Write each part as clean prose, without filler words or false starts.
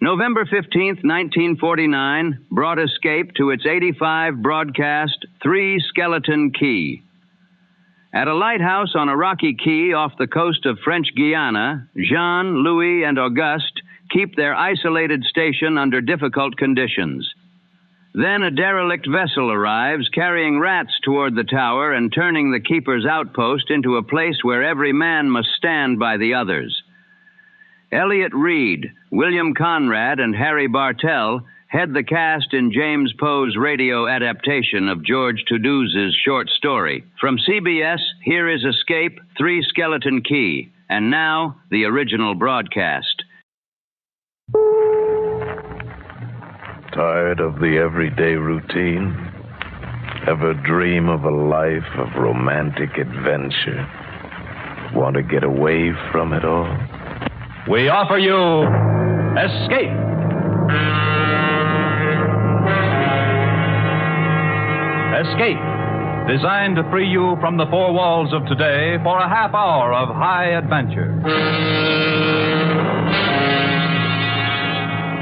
November 15th, 1949, brought Escape to its 85 broadcast 3 Skeleton Key. At a lighthouse on a rocky key off the coast of French Guiana, Jean, Louis, and Auguste keep their isolated station under difficult conditions. Then a derelict vessel arrives, carrying rats toward the tower and turning the keeper's outpost into a place where every man must stand by the others. Elliott Reid, William Conrad, and Harry Bartell head the cast in James Poe's radio adaptation of George Toudouze's short story. From CBS, here is Escape, 3 Skeleton Key, and now the original broadcast. Tired of the everyday routine? Ever dream of a life of romantic adventure? Want to get away from it all? We offer you Escape. Escape, designed to free you from the four walls of today for a half hour of high adventure.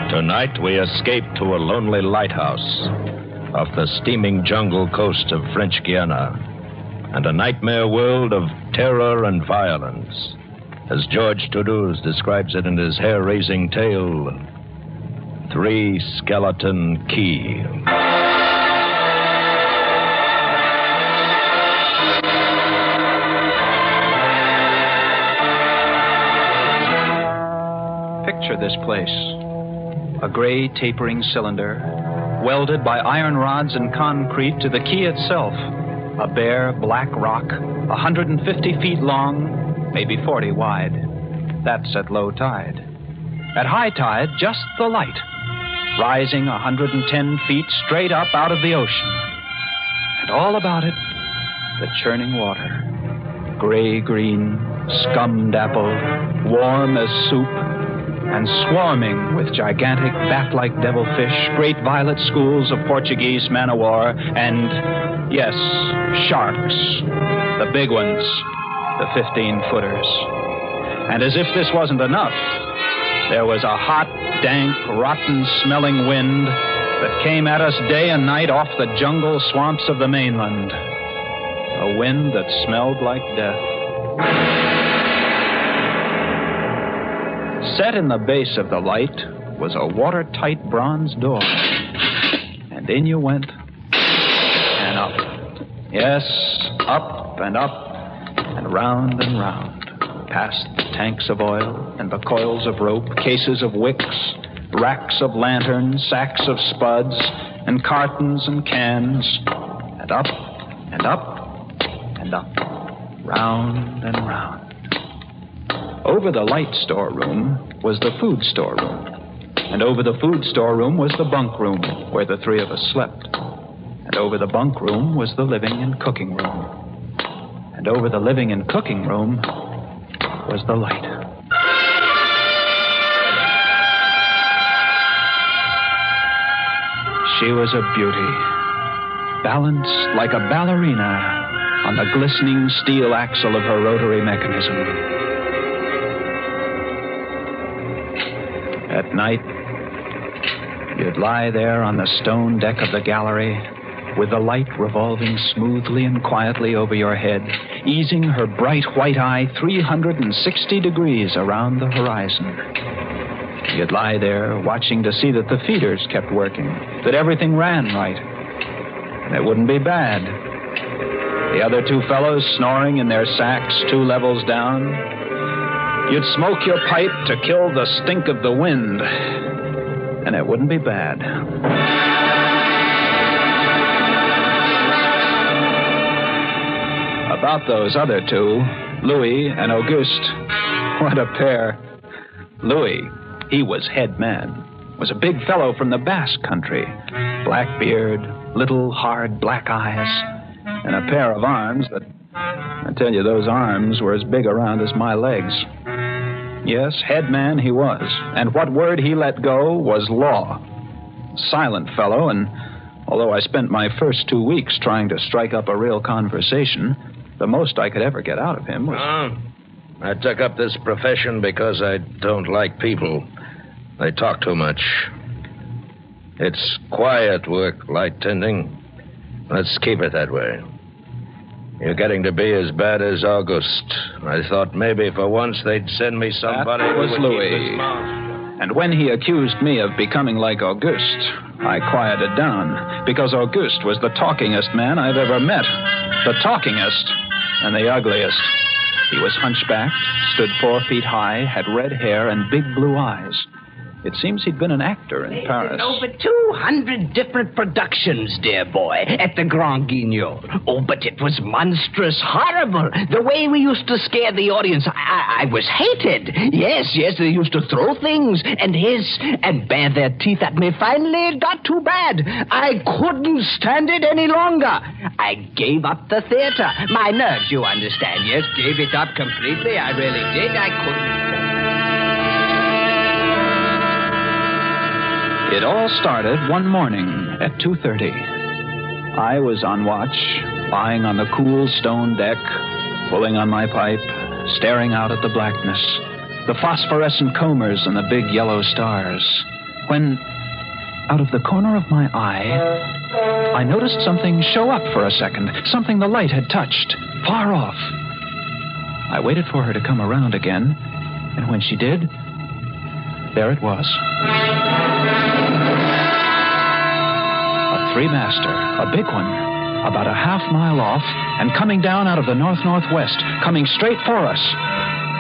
Tonight we escape to a lonely lighthouse off the steaming jungle coast of French Guiana and a nightmare world of terror and violence, as George Toudouze describes it in his hair-raising tale, 3 Skeleton Key. Picture this place. A gray, tapering cylinder, welded by iron rods and concrete to the key itself. A bare, black rock, 150 feet long, maybe 40 wide. That's at low tide. At high tide, just the light, rising 110 feet straight up out of the ocean. And all about it, the churning water. Gray-green, scum-dappled, warm as soup, and swarming with gigantic bat-like devilfish, great violet schools of Portuguese man-o-war, and, yes, sharks, the big ones, the 15-footers. And as if this wasn't enough, there was a hot, dank, rotten-smelling wind that came at us day and night off the jungle swamps of the mainland. A wind that smelled like death. Set in the base of the light was a watertight bronze door. And in you went, and up. Yes, up and up, and round, past the tanks of oil and the coils of rope, cases of wicks, racks of lanterns, sacks of spuds, and cartons and cans, and up, and up, and up, round and round. Over the light storeroom was the food storeroom, and over the food storeroom was the bunk room where the 3 of us slept, and over the bunk room was the living and cooking room, and over the living and cooking room was the light. She was a beauty, balanced like a ballerina on the glistening steel axle of her rotary mechanism. At night, you'd lie there on the stone deck of the gallery with the light revolving smoothly and quietly over your head, easing her bright white eye 360 degrees around the horizon. You'd lie there watching to see that the feeders kept working, that everything ran right. And it wouldn't be bad. The other 2 fellows snoring in their sacks 2 levels down. You'd smoke your pipe to kill the stink of the wind, and it wouldn't be bad. About those other 2, Louis and Auguste, what a pair. Louis, he was head man, was a big fellow from the Basque country, black beard, little hard black eyes, and a pair of arms that, I tell you, those arms were as big around as my legs. Yes, head man he was, and what word he let go was law. Silent fellow, and although I spent my first 2 weeks trying to strike up a real conversation, the most I could ever get out of him was... I took up this profession because I don't like people. They talk too much. It's quiet work, light tending. Let's keep it that way. You're getting to be as bad as Auguste. I thought maybe for once they'd send me somebody That was who would Louis. keep his mouth. And when he accused me of becoming like Auguste, I quieted down, because Auguste was the talkingest man I've ever met. The talkingest and the ugliest. He was hunchbacked, stood 4 feet high, had red hair and big blue eyes. It seems he'd been an actor in Paris. Over 200 different productions, dear boy, at the Grand Guignol. Oh, but it was monstrous, horrible. The way we used to scare the audience, I was hated. Yes, they used to throw things and hiss and bare their teeth at me. Finally, it got too bad. I couldn't stand it any longer. I gave up the theater. My nerves, you understand, yes, gave it up completely. I really did. I couldn't. It all started one morning at 2:30. I was on watch, lying on the cool stone deck, pulling on my pipe, staring out at the blackness, the phosphorescent combers and the big yellow stars, when, out of the corner of my eye, I noticed something show up for a second, something the light had touched, far off. I waited for her to come around again, and when she did, there it was. A 3-master, a big one, about a half-mile off, and coming down out of the north-northwest, coming straight for us.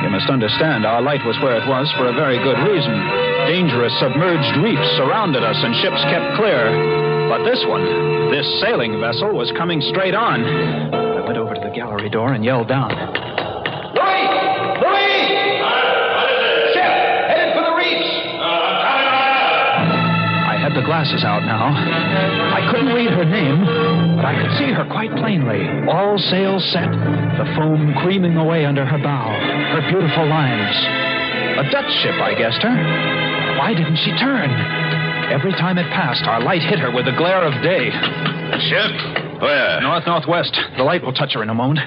You must understand, our light was where it was for a very good reason. Dangerous submerged reefs surrounded us, and ships kept clear. But this one, this sailing vessel, was coming straight on. I went over to the gallery door and yelled down. The glasses out now. I couldn't read her name, but I could see her quite plainly. All sails set, the foam creaming away under her bow, her beautiful lines. A Dutch ship, I guessed her. Why didn't she turn? Every time it passed, our light hit her with the glare of day. A ship? Where? North-northwest. The light will touch her in a moment.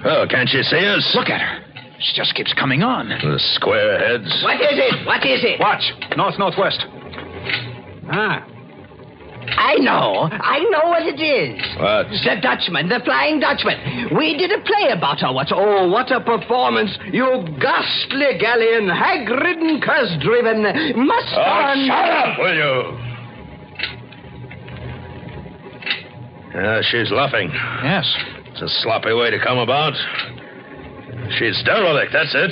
Oh, can't you see us? Look at her. She just keeps coming on. The square heads. What is it? What is it? Watch. North-northwest. Ah. I know what it is. What? The Dutchman, the Flying Dutchman. We did a play about her. What a performance. You ghastly galleon, hag-ridden, curse-driven, must-on... shut up, will you? She's luffing. Yes. It's a sloppy way to come about. She's derelict, that's it.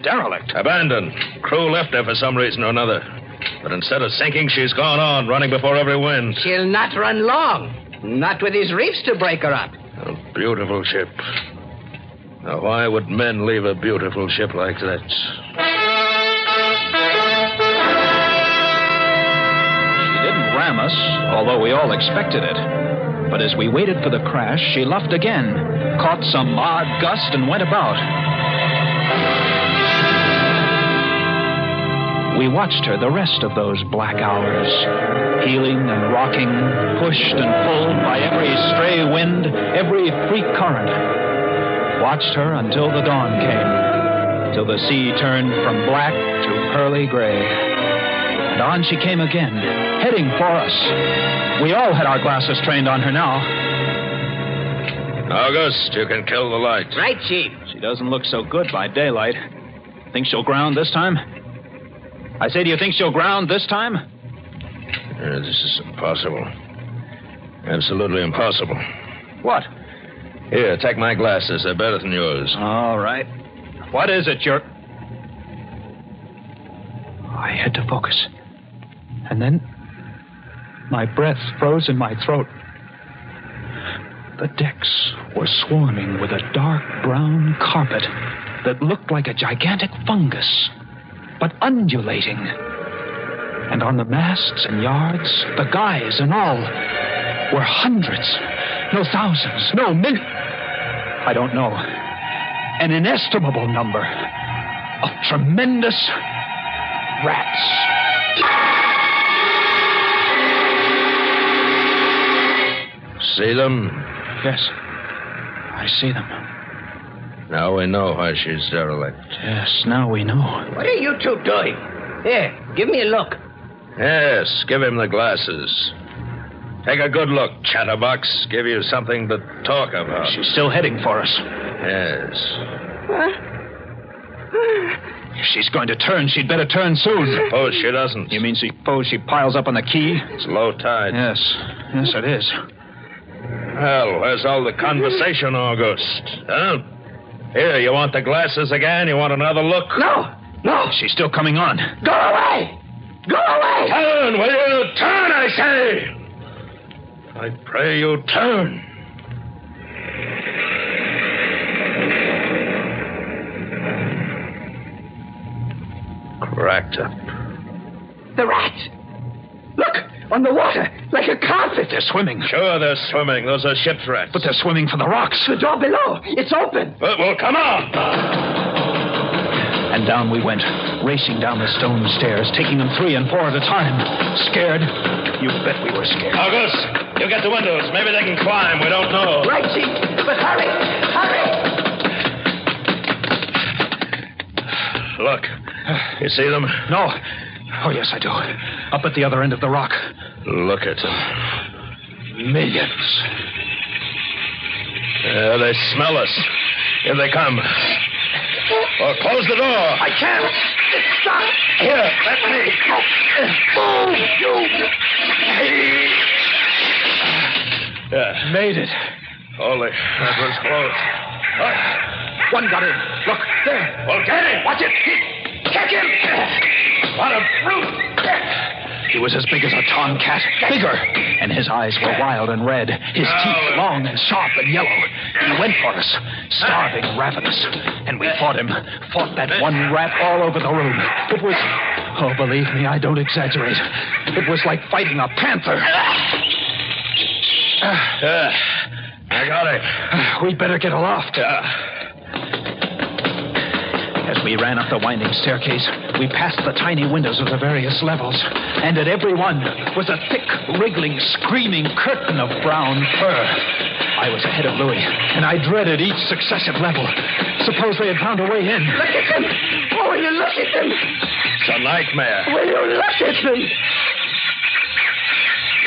Derelict? Abandoned. Crew left her for some reason or another. But instead of sinking, she's gone on, running before every wind. She'll not run long. Not with these reefs to break her up. A beautiful ship. Now, why would men leave a beautiful ship like that? She didn't ram us, although we all expected it. But as we waited for the crash, she luffed again, caught some odd gust, and went about. We watched her the rest of those black hours, heeling and rocking, pushed and pulled by every stray wind, every freak current. Watched her until the dawn came, till the sea turned from black to pearly gray. And on she came again, heading for us. We all had our glasses trained on her now. Auguste, you can kill the light. Right, Chief. She doesn't look so good by daylight. Think she'll ground this time? I say, do you think she'll ground this time? This is impossible. Absolutely impossible. What? Here, take my glasses. They're better than yours. All right. What is it, you're... I had to focus. And then my breath froze in my throat. The decks were swarming with a dark brown carpet that looked like a gigantic fungus, but undulating. And on the masts and yards, the guys and all, were hundreds, no thousands, no millions. I don't know. An inestimable number of tremendous rats. See them? Yes, I see them. Now we know why she's derelict. Yes, now we know. What are you two doing? Here, give me a look. Yes, give him the glasses. Take a good look, chatterbox. Give you something to talk about. She's still heading for us. Yes. If she's going to turn, she'd better turn soon. Suppose she doesn't. You mean suppose she piles up on the key? It's low tide. Yes, it is. Well, where's all the conversation, Auguste? Huh? Here, you want the glasses again? You want another look? No. She's still coming on. Go away. Turn, will you? Turn, I say! I pray you turn. Cracked up. The rats. Look, on the water, like a carpet. They're swimming. Sure, they're swimming. Those are ship's rats. But they're swimming for the rocks. The door below. It's open. Well, come on. And down we went, racing down the stone stairs, taking them 3 and 4 at a time. Scared? You bet we were scared. Auguste, you get the windows. Maybe they can climb. We don't know. Right, Chief. But hurry. Look. You see them? No. Oh, yes, I do. Up at the other end of the rock. Look at them. Millions. They smell us. Here they come. Well, close the door. I can't. Stop. Here, let me. Move, you. Yeah. Made it. Holy, that was close. One got in. Look, there. Well, get him. Watch it. Catch him. What a brute. He was as big as a tomcat, bigger. And his eyes were wild and red, his teeth long and sharp and yellow. He went for us, starving, ravenous. And we fought him, fought that one rat all over the room. It was, oh, believe me, I don't exaggerate. It was like fighting a panther. I got him. We'd better get aloft. As we ran up the winding staircase, we passed the tiny windows of the various levels, and at every one was a thick, wriggling, screaming curtain of brown fur. I was ahead of Louis, and I dreaded each successive level. Suppose they had found a way in. Look at them. Oh, will you look at them? It's a nightmare. Will you look at them?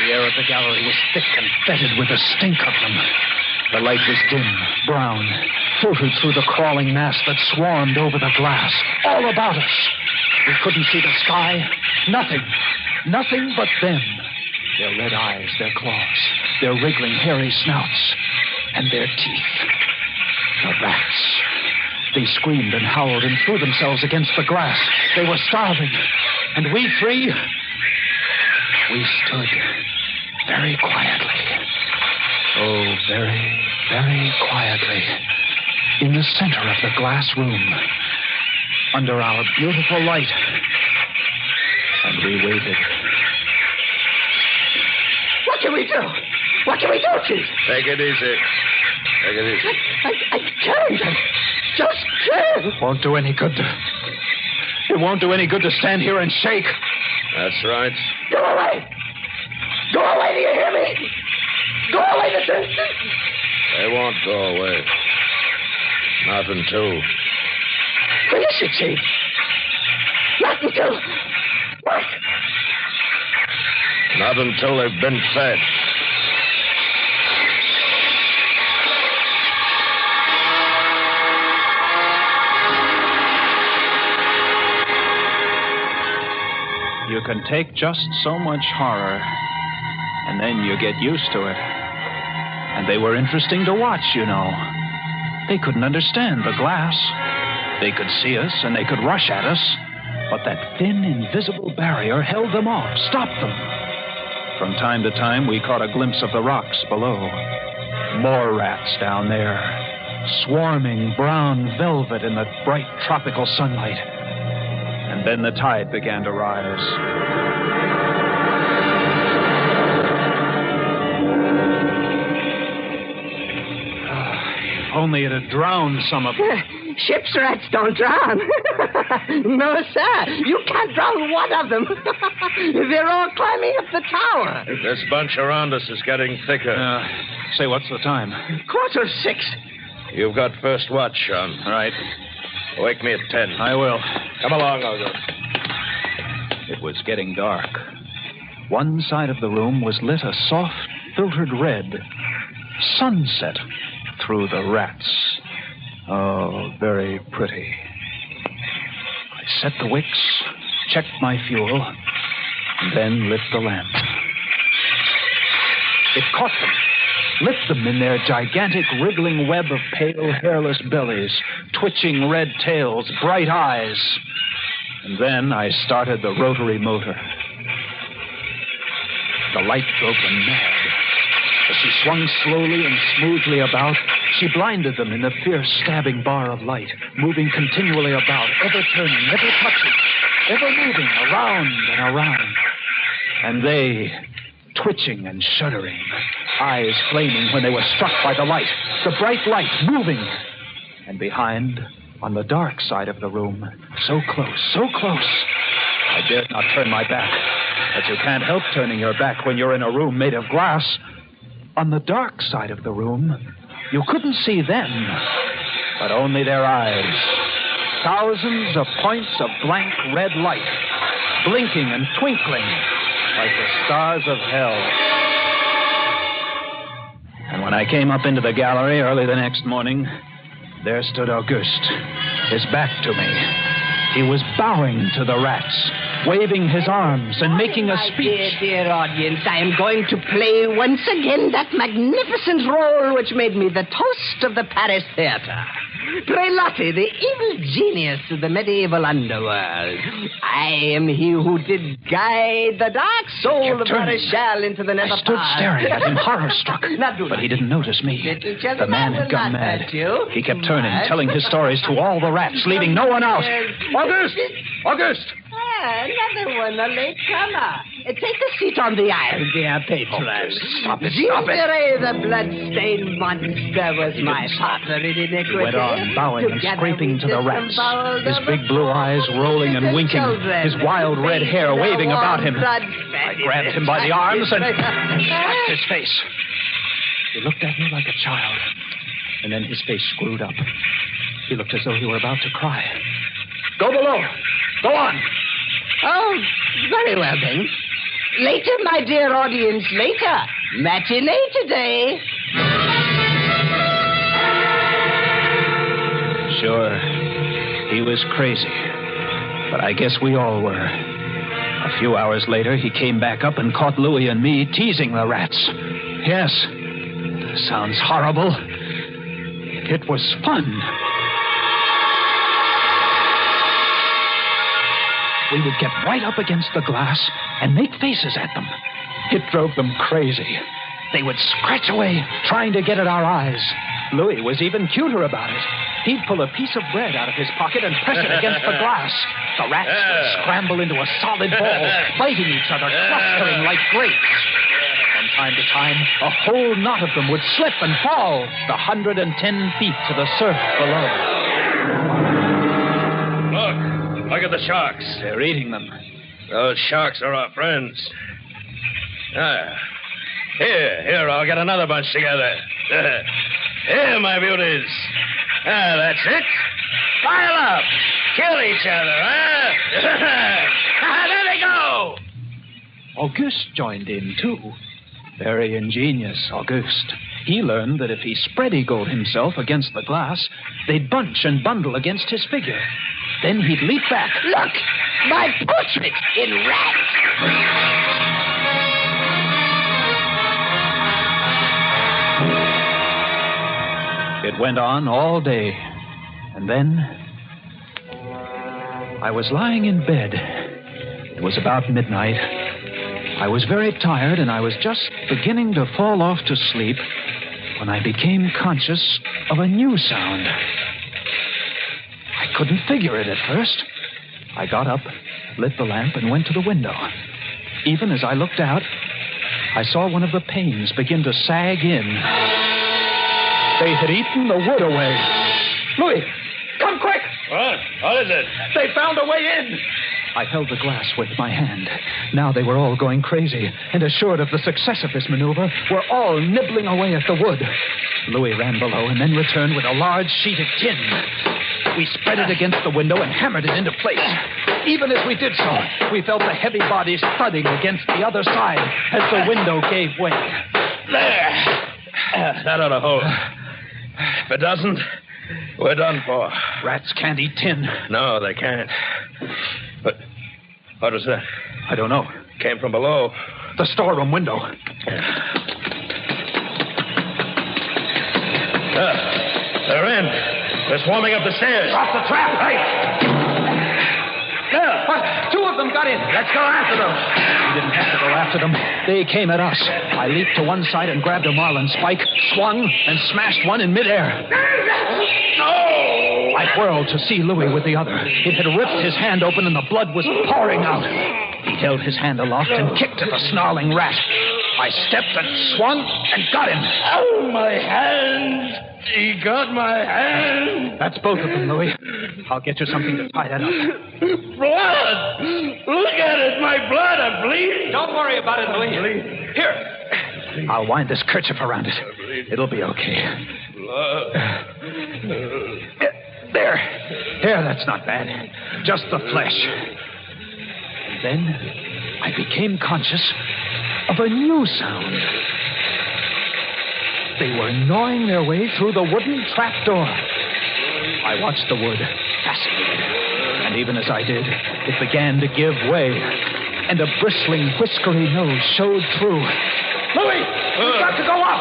The air of the gallery was thick and fetid with the stink of them. The light was dim, brown, filtered through the crawling mass that swarmed over the glass, all about us. We couldn't see the sky. Nothing but them. Their red eyes, their claws, their wriggling, hairy snouts, and their teeth. The rats. They screamed and howled and threw themselves against the glass. They were starving. And we 3, we stood very quietly. Oh, very, very quietly, in the center of the glass room, under our beautiful light. And we waited. What can we do? What can we do, Chief? Take it easy. I can't. Just can't. It won't do any good to stand here and shake. That's right. Go away. Do you hear me? Go away this instant. They won't go away. Not until... Where is it, Chief? Not until... What? Not until they've been fed. You can take just so much horror, and then you get used to it. And they were interesting to watch, you know. They couldn't understand the glass. They could see us, and they could rush at us. But that thin, invisible barrier held them off, stopped them. From time to time, we caught a glimpse of the rocks below. More rats down there, swarming brown velvet in the bright tropical sunlight. And then the tide began to rise. If only it had drowned some of them. Ship's rats don't drown. No, sir. You can't drown one of them. They're all climbing up the tower. This bunch around us is getting thicker. Say, what's the time? 6:15. You've got first watch, Sean. All right. Wake me at 10. I will. Come along, Auguste. It was getting dark. One side of the room was lit a soft, filtered red. Sunset through the rats. Oh, very pretty. I set the wicks, checked my fuel, and then lit the lamp. It caught them, lit them in their gigantic wriggling web of pale, hairless bellies, twitching red tails, bright eyes. And then I started the rotary motor. The light drove them mad. As she swung slowly and smoothly about, she blinded them in the fierce, stabbing bar of light, moving continually about, ever turning, ever touching, ever moving around and around. And they, twitching and shuddering, eyes flaming when they were struck by the light, the bright light moving. And behind, on the dark side of the room, so close, I dared not turn my back. But you can't help turning your back when you're in a room made of glass. On the dark side of the room, you couldn't see them, but only their eyes. Thousands of points of blank red light, blinking and twinkling like the stars of hell. And when I came up into the gallery early the next morning, there stood Auguste, his back to me. He was bowing to the rats, waving his arms and making a speech. Dear audience, I am going to play once again that magnificent role which made me the toast of the Paris theater. Prelati, the evil genius of the medieval underworld. I am he who did guide the dark soul of Marechal into the nether. I stood staring at him, horror-struck. But he didn't notice me. The man had gone mad. He kept turning, telling his stories to all the rats, leaving no one out. Auguste! Another one, a late comer. Take a seat on the aisle, dear patron. Stop it. The blood-stained monster was my partner in iniquity. He went on, bowing and scraping to the rats, his big blue eyes rolling and winking, his wild red hair waving about him. I grabbed him by the arms and slapped his face. He looked at me like a child, and then his face screwed up. He looked as though he were about to cry. Go below. Go on. Oh, very well, then. Later, my dear audience, later. Matinee today. Sure, he was crazy. But I guess we all were. A few hours later, he came back up and caught Louis and me teasing the rats. Yes, sounds horrible. It was fun. We would get right up against the glass and make faces at them. It drove them crazy. They would scratch away, trying to get at our eyes. Louis was even cuter about it. He'd pull a piece of bread out of his pocket and press it against the glass. The rats would scramble into a solid ball, biting each other, clustering like grapes. From time to time, a whole knot of them would slip and fall the 110 feet to the surf below. Look at the sharks. They're eating them. Those sharks are our friends. Here, I'll get another bunch together. Here, my beauties. That's it. Pile up. Kill each other, there they go. Auguste joined in, too. Very ingenious, Auguste. He learned that if he spread-eagled himself against the glass, they'd bunch and bundle against his figure. Then he'd leap back. Look! My portrait in rats! It went on all day. And then I was lying in bed. It was about midnight. I was very tired, and I was just beginning to fall off to sleep when I became conscious of a new sound. I couldn't figure it at first. I got up, lit the lamp, and went to the window. Even as I looked out, I saw one of the panes begin to sag in. They had eaten the wood away. Louis, come quick! What is it? They found a way in! I held the glass with my hand. Now they were all going crazy, and assured of the success of this maneuver, were all nibbling away at the wood. Louis ran below and then returned with a large sheet of tin. We spread it against the window and hammered it into place. Even as we did so, we felt the heavy bodies thudding against the other side as the window gave way. There. That ought to hold. If it doesn't, we're done for. Rats can't eat tin. No, they can't. But what was that? I don't know. Came from below. The storeroom window. They're in. They're swarming up the stairs. Drop the trap. Right. There. What? Two of them got in. Let's go after them. We didn't have to go after them. They came at us. I leaped to one side and grabbed a marlin spike, swung, and smashed one in midair. No! I whirled to see Louis with the other. It had ripped his hand open and the blood was pouring out. He held his hand aloft and kicked at the snarling rat. I stepped and swung and got him. Oh, my hand! He got my hand! That's both of them, Louis. I'll get you something to tie that up. Blood! Look at it, my blood! I'm bleeding! Don't worry about it, Louis. Here. I'll wind this kerchief around it. It'll be okay. Blood. There. That's not bad. Just the flesh. And then I became conscious of a new sound. They were gnawing their way through the wooden trapdoor. I watched the wood, fascinated. And even as I did, it began to give way. And a bristling, whiskery nose showed through. Louis, we've got to go up!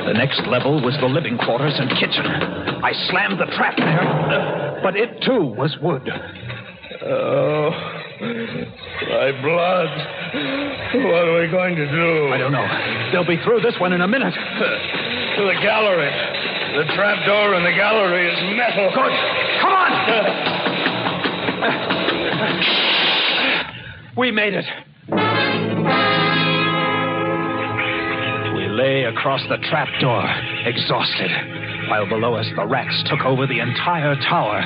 The next level was the living quarters and kitchen. I slammed the trap there, but it too was wood. Oh, my blood. What are we going to do? I don't know. They'll be through this one in a minute. To the gallery. The trap door in the gallery is metal. Good. Come on! We made it. We lay across the trap door, exhausted, while below us the rats took over the entire tower.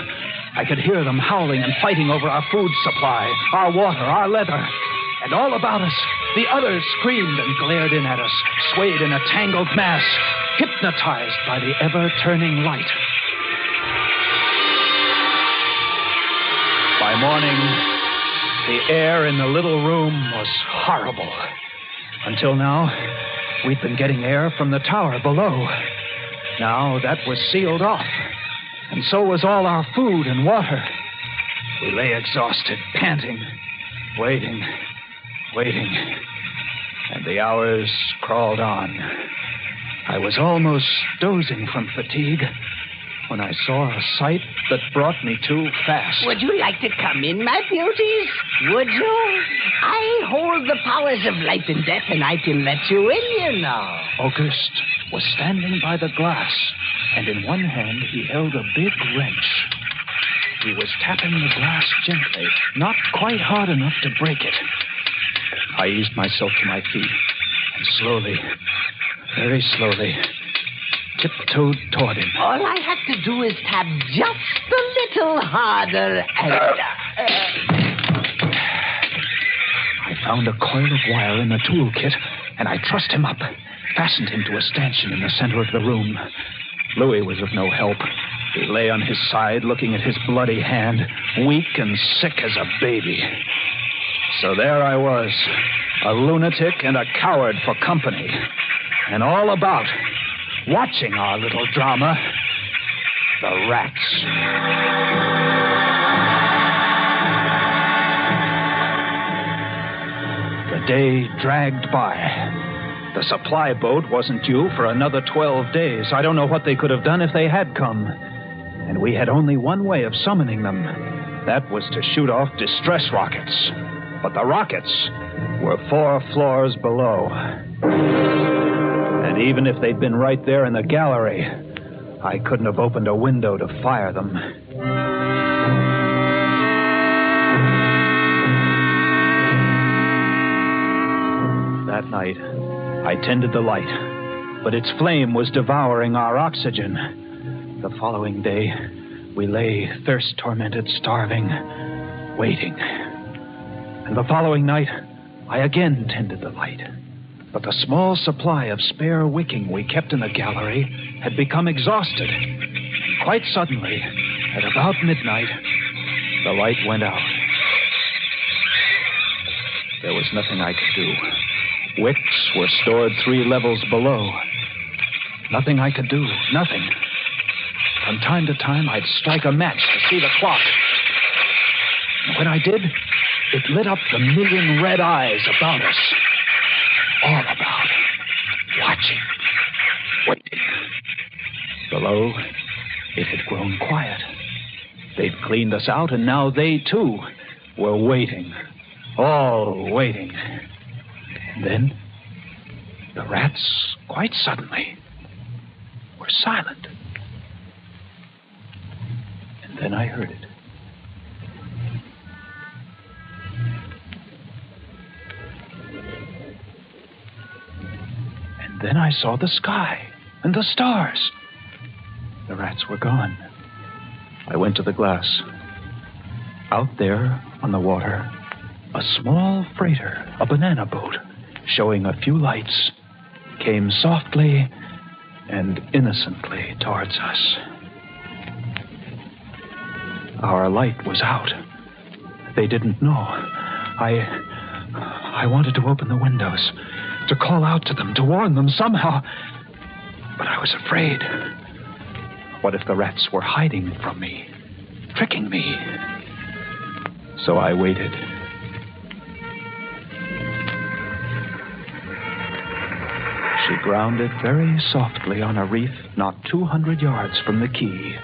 I could hear them howling and fighting over our food supply, our water, our leather. And all about us, the others screamed and glared in at us, swayed in a tangled mass, hypnotized by the ever-turning light. By morning, the air in the little room was horrible. Until now, we'd been getting air from the tower below. Now that was sealed off, and so was all our food and water. We lay exhausted, panting, waiting, and the hours crawled on. I was almost dozing from fatigue when I saw a sight that brought me to fast. Would you like to come in, my beauties? Would you? I hold the powers of life and death, and I can let you in, you know. Auguste was standing by the glass, and in one hand he held a big wrench. He was tapping the glass gently, not quite hard enough to break it. I eased myself to my feet, and slowly, very slowly, tiptoed toward him. All I have to do is tap just a little harder and... I found a coil of wire in the toolkit, and I trussed him up, fastened him to a stanchion in the center of the room. Louis was of no help. He lay on his side, looking at his bloody hand, weak and sick as a baby. So there I was, a lunatic and a coward for company, and all about, watching our little drama, the rats. The day dragged by. The supply boat wasn't due for another 12 days. I don't know what they could have done if they had come. And we had only one way of summoning them. That was to shoot off distress rockets. But the rockets were 4 floors below. And even if they'd been right there in the gallery, I couldn't have opened a window to fire them. That night, I tended the light, but its flame was devouring our oxygen. The following day, we lay thirst-tormented, starving, waiting. And the following night, I again tended the light. But the small supply of spare wicking we kept in the gallery had become exhausted. Quite suddenly, at about midnight, the light went out. There was nothing I could do. Wicks were stored 3 levels below. Nothing I could do. Nothing. From time to time, I'd strike a match to see the clock. And when I did, it lit up the million red eyes about us. All about. Watching. Waiting. Below, it had grown quiet. They'd cleaned us out, and now they, too, were waiting. All waiting. And then, the rats, quite suddenly, were silent. And then I heard it. And then I saw the sky and the stars. The rats were gone. I went to the glass. Out there on the water, a small freighter, a banana boat, showing a few lights, came softly and innocently towards us. Our light was out. They didn't know. I wanted to open the windows, to call out to them, to warn them somehow. But I was afraid. What if the rats were hiding from me, tricking me? So I waited. She grounded very softly on a reef not 200 yards from the quay.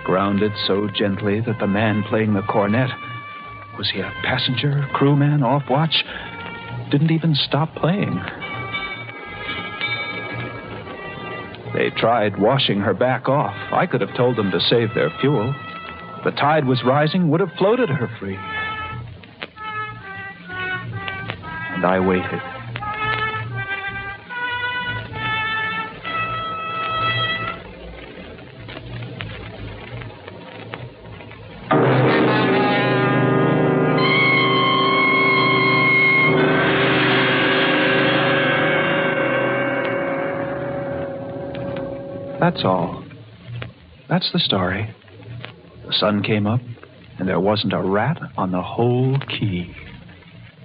Grounded so gently that the man playing the cornet, was he a passenger, crewman, off watch, didn't even stop playing. They tried washing her back off. I could have told them to save their fuel. The tide was rising, would have floated her free. And I waited. That's all. That's the story. The sun came up, and there wasn't a rat on the whole quay.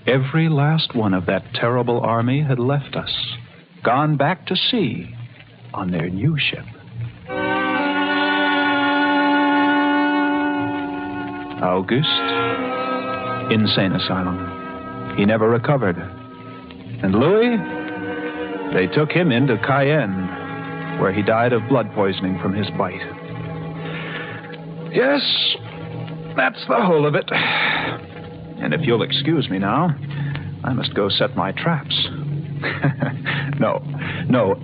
Every last one of that terrible army had left us, gone back to sea on their new ship. Auguste, insane asylum. He never recovered. And Louis, they took him into Cayenne, where he died of blood poisoning from his bite. Yes, that's the whole of it. And if you'll excuse me now, I must go set my traps. No,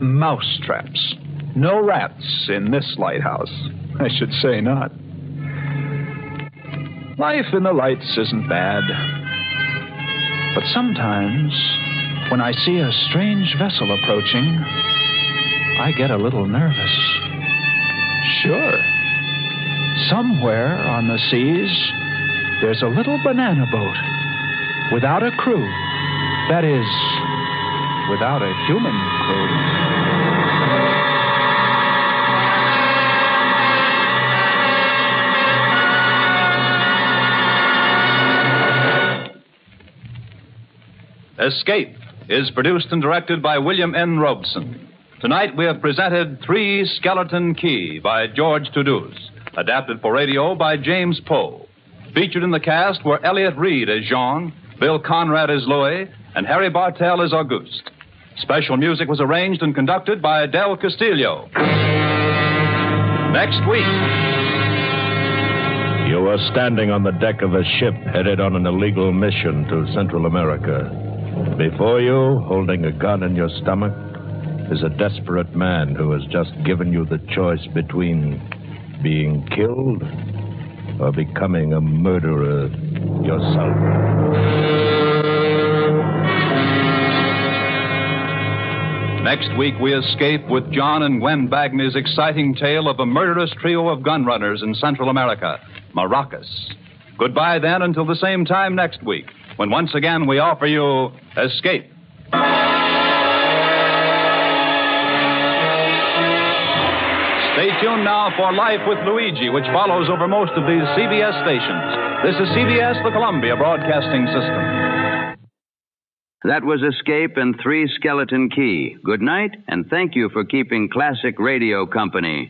mouse traps. No rats in this lighthouse. I should say not. Life in the lights isn't bad. But sometimes, when I see a strange vessel approaching, I get a little nervous. Sure. Somewhere on the seas, there's a little banana boat without a crew. That is, without a human crew. Escape is produced and directed by William N. Robeson. Tonight we have presented 3 Skeleton Key by George Toudouze, adapted for radio by James Poe. Featured in the cast were Elliott Reid as Jean, Bill Conrad as Louis, and Harry Bartell as Auguste. Special music was arranged and conducted by Del Castillo. Next week. You were standing on the deck of a ship headed on an illegal mission to Central America. Before you, holding a gun in your stomach, is a desperate man who has just given you the choice between being killed or becoming a murderer yourself. Next week, we escape with John and Gwen Bagney's exciting tale of a murderous trio of gun runners in Central America, Maracas. Goodbye, then, until the same time next week, when once again we offer you Escape. tuned now for Life with Luigi, which follows over most of these CBS stations. This is CBS, the Columbia Broadcasting System. That was Escape and 3 Skeleton Key. Good night, and thank you for keeping classic radio company.